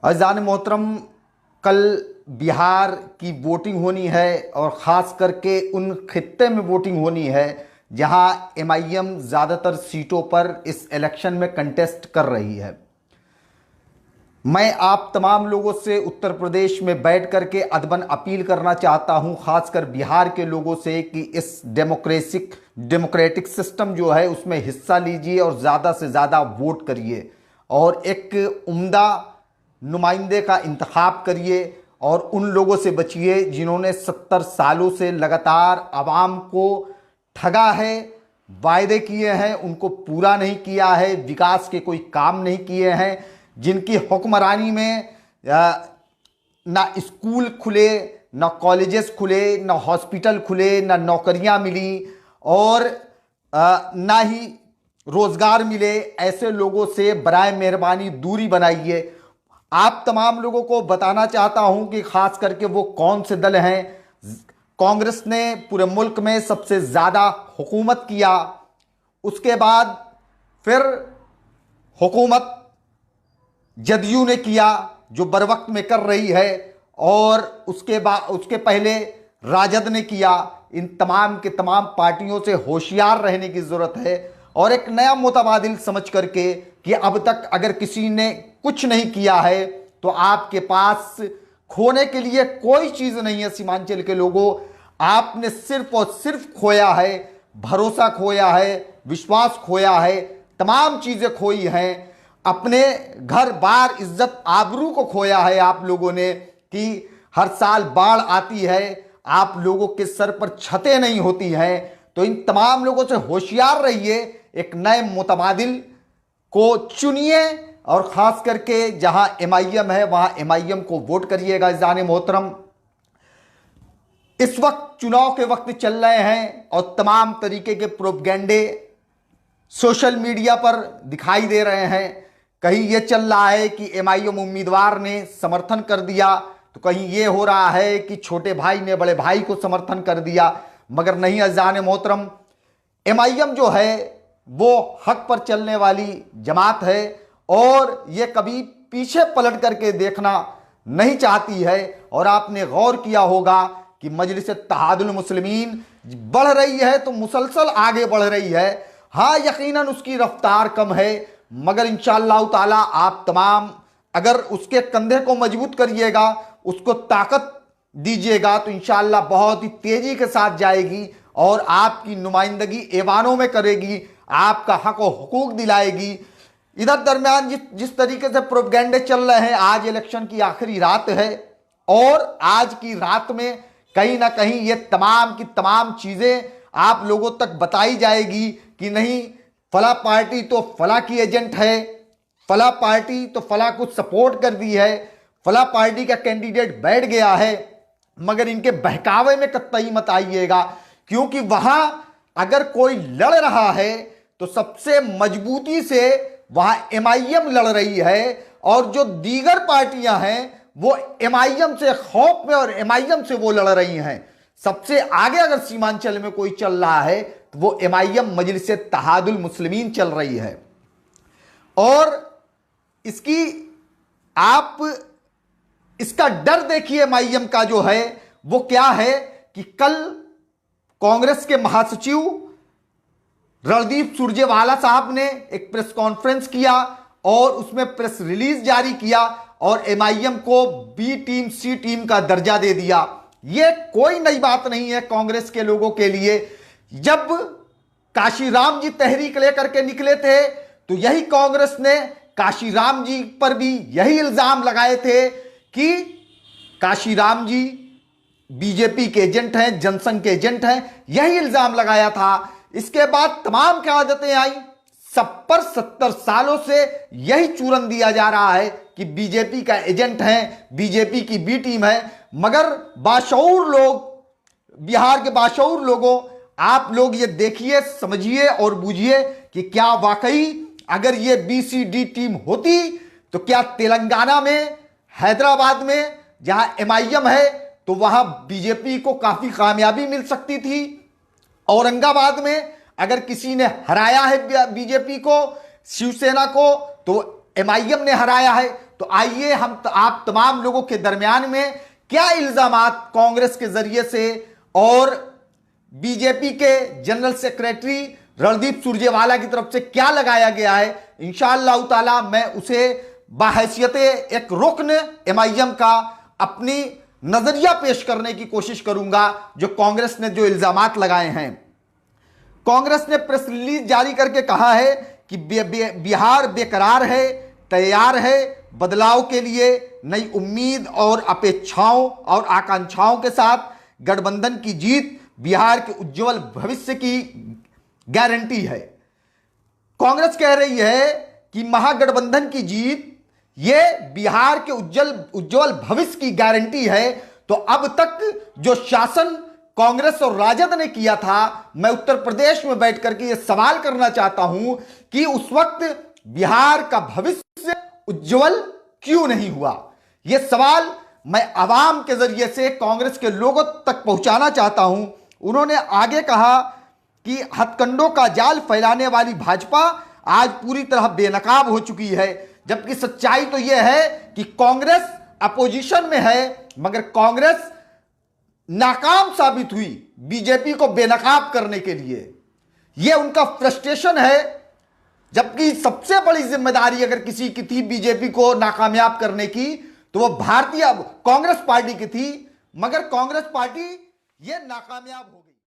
अज़ान मोहतरम, कल बिहार की वोटिंग होनी है और ख़ास करके उन खित्ते में वोटिंग होनी है जहां एमआईएम ज़्यादातर सीटों पर इस इलेक्शन में कंटेस्ट कर रही है। मैं आप तमाम लोगों से उत्तर प्रदेश में बैठ करके अदबन अपील करना चाहता हूं, खासकर बिहार के लोगों से, कि इस डेमोक्रेटिक सिस्टम जो है उसमें हिस्सा लीजिए और ज़्यादा से ज़्यादा वोट करिए और एक उम्दा नुमाइंदे का इंतखाब करिए और उन लोगों से बचिए जिन्होंने 70 सालों से लगातार आवाम को ठगा है, वायदे किए हैं, उनको पूरा नहीं किया है, विकास के कोई काम नहीं किए हैं, जिनकी हुक्मरानी में ना स्कूल खुले, ना कॉलेजेस खुले, ना हॉस्पिटल खुले, ना नौकरियां मिली और ना ही रोजगार मिले। ऐसे लोगों से बराए मेहरबानी दूरी बनाइए। आप तमाम लोगों को बताना चाहता हूं कि खास करके वो कौन से दल हैं। कांग्रेस ने पूरे मुल्क में सबसे ज़्यादा हुकूमत किया, उसके बाद फिर हुकूमत जदयू ने किया जो बर वक्त में कर रही है, और उसके पहले राजद ने किया। इन तमाम के तमाम पार्टियों से होशियार रहने की ज़रूरत है और एक नया मुतबादिल समझ करके कि अब तक अगर किसी ने कुछ नहीं किया है तो आपके पास खोने के लिए कोई चीज़ नहीं है। सीमांचल के लोगों, आपने सिर्फ और सिर्फ खोया है, भरोसा खोया है, विश्वास खोया है, तमाम चीज़ें खोई हैं। अपने घर बार इज्जत आबरू को खोया है आप लोगों ने कि हर साल बाढ़ आती है, आप लोगों के सर पर छतें नहीं होती हैं। तो इन तमाम लोगों से होशियार रहिए, एक नए मुतबादिल को चुनिए और ख़ास करके जहां एमआईएम है वहां एमआईएम को वोट करिएगा। जाने मोहतरम, इस वक्त चुनाव के वक्त चल रहे हैं और तमाम तरीके के प्रोपगेंडे सोशल मीडिया पर दिखाई दे रहे हैं। कहीं ये चल रहा है कि एमआईएम उम्मीदवार ने समर्थन कर दिया, तो कहीं ये हो रहा है कि छोटे भाई ने बड़े भाई को समर्थन कर दिया, मगर नहीं अज़ान मोहतरम, एमआईएम जो है वो हक पर चलने वाली जमात है और ये कभी पीछे पलट करके देखना नहीं चाहती है। और आपने गौर किया होगा कि मजलिस इत्तेहादुल मुस्लिमीन बढ़ रही है तो मुसलसल आगे बढ़ रही है। हाँ, यकीनन उसकी रफ्तार कम है, मगर इंशाअल्लाह ताला आप तमाम अगर उसके कंधे को मजबूत करिएगा, उसको ताकत दीजिएगा, तो इंशाअल्लाह बहुत ही तेजी के साथ जाएगी और आपकी नुमाइंदगी ऐवानों में करेगी, आपका हक और हुकूक दिलाएगी। इधर दरमियान जिस तरीके से प्रोपगेंडे चल रहे हैं, आज इलेक्शन की आखिरी रात है और आज की रात में कहीं ना कहीं ये तमाम की तमाम चीज़ें आप लोगों तक बताई जाएगी कि नहीं, फला पार्टी तो फला की एजेंट है, फला पार्टी तो फला कुछ सपोर्ट कर दी है, फला पार्टी का कैंडिडेट बैठ गया है। मगर इनके बहकावे में कतई मत आइएगा, क्योंकि वहां अगर कोई लड़ रहा है तो सबसे मजबूती से वहां एमआईएम लड़ रही है और जो दीगर पार्टियां हैं वो एमआईएम से खौफ में और एमआईएम से वो लड़ रही हैं। सबसे आगे अगर सीमांचल में कोई चल रहा है तो वो एमआईएम मजलिस इत्तेहादुल मुस्लिमीन चल रही है। और इसकी आप इसका डर देखिए एमआईएम का जो है वो क्या है कि कल कांग्रेस के महासचिव रणदीप सुरजेवाला साहब ने एक प्रेस कॉन्फ्रेंस किया और उसमें प्रेस रिलीज जारी किया और एमआईएम को बी टीम सी टीम का दर्जा दे दिया। यह कोई नई बात नहीं है कांग्रेस के लोगों के लिए। जब काशीराम जी तहरीक लेकर के निकले थे तो यही कांग्रेस ने काशीराम जी पर भी यही इल्जाम लगाए थे कि काशीराम जी बीजेपी के एजेंट हैं, जनसंघ के एजेंट हैं, यही इल्जाम लगाया था। इसके बाद तमाम क़यादतें आई, सब पर 70 सालों से यही चूरन दिया जा रहा है कि बीजेपी का एजेंट है, बीजेपी की बी टीम है। मगर बाशऊर लोग, बिहार के बाशऊर लोगों, आप लोग ये देखिए, समझिए और बूझिए कि क्या वाकई अगर ये बीसीडी टीम होती तो क्या तेलंगाना में, हैदराबाद में जहां एमआईएम है तो वहां बीजेपी को काफी कामयाबी मिल सकती थी। औरंगाबाद में अगर किसी ने हराया है बीजेपी को, शिवसेना को, तो एमआईएम ने हराया है। तो आइए हम आप तमाम लोगों के दरमियान में क्या इल्जामात कांग्रेस के जरिए से और बीजेपी के जनरल सेक्रेटरी रणदीप सुरजेवाला की तरफ से क्या लगाया गया है, इंशाअल्लाह ताला मैं उसे बाहैसियत एक रुकन एमआईएम का अपनी नजरिया पेश करने की कोशिश करूंगा। जो कांग्रेस ने जो इल्जामात लगाए हैं, कांग्रेस ने प्रेस रिलीज जारी करके कहा है कि बिहार बेकरार है, तैयार है बदलाव के लिए, नई उम्मीद और अपेक्षाओं और आकांक्षाओं के साथ गठबंधन की जीत बिहार के उज्जवल भविष्य की गारंटी है। कांग्रेस कह रही है कि महागठबंधन की जीत ये बिहार के उज्जवल भविष्य की गारंटी है। तो अब तक जो शासन कांग्रेस और राजद ने किया था, मैं उत्तर प्रदेश में बैठकर के ये सवाल करना चाहता हूं कि उस वक्त बिहार का भविष्य उज्जवल क्यों नहीं हुआ। यह सवाल मैं आवाम के जरिए से कांग्रेस के लोगों तक पहुंचाना चाहता हूं। उन्होंने आगे कहा कि हथकंडों का जाल फैलाने वाली भाजपा आज पूरी तरह बेनकाब हो चुकी है, जबकि सच्चाई तो यह है कि कांग्रेस अपोजिशन में है मगर कांग्रेस नाकाम साबित हुई बीजेपी को बेनकाब करने के लिए। यह उनका फ्रस्ट्रेशन है, जबकि सबसे बड़ी जिम्मेदारी अगर किसी की थी बीजेपी को नाकामयाब करने की तो वह भारतीय कांग्रेस पार्टी की थी, मगर कांग्रेस पार्टी यह नाकामयाब हो